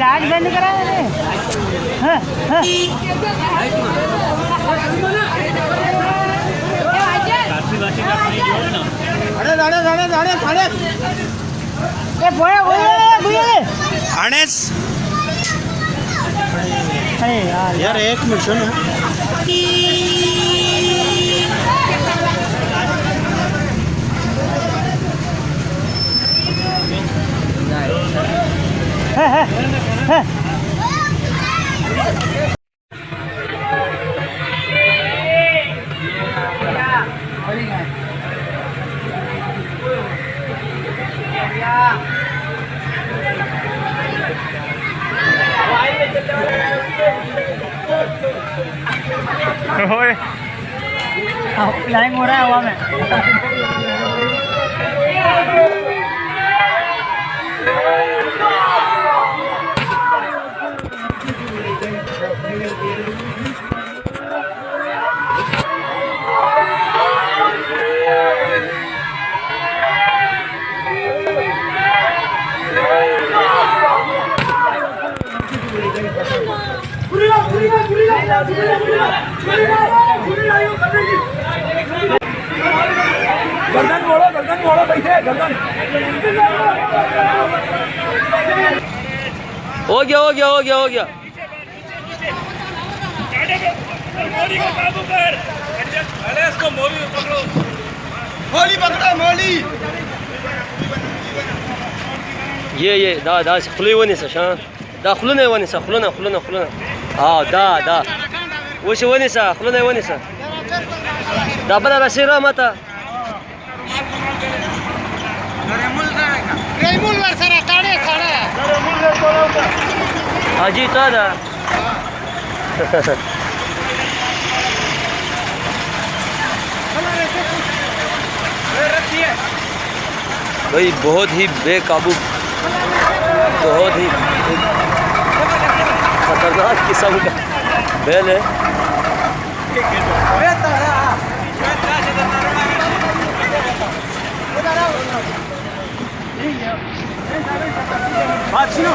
Light बंद करा दे। हाँ हाँ अरे दाड़े दाड़े दाड़े दाड़े ए बोया बोया बोया अनेस अरे यार एक मिनट सुन फ्लाइंग हो रहा है हवा में। गर्दन मोड़ो बैठे गर्दन हो गया हो गया हो गया हो गया मोली को काबू कर अरे इसको मोली पकड़ो मोली पकड़ो मोली ये دا خلوی ونیسه شان دا خلونه ونیسه خلونه دا وش ونیسه خلونه ونیسه دا بل رسیرا متا ریمول ور سره کاړه حاجی تا دا भाई बहुत ही बेकाबू बहुत ही खतरनाक किस्म का बैल है। बात सुनो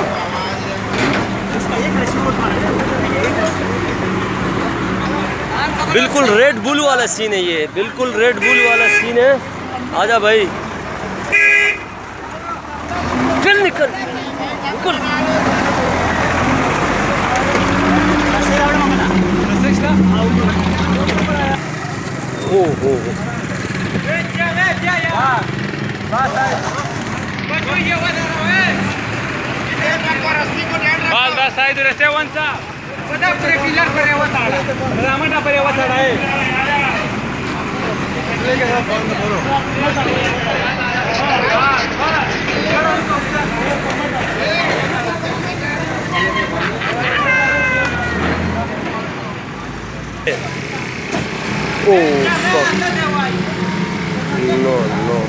बिल्कुल रेड बुल वाला सीन है, ये बिल्कुल रेड बुल वाला सीन है। आजा भाई चल निकल निकल। हो No.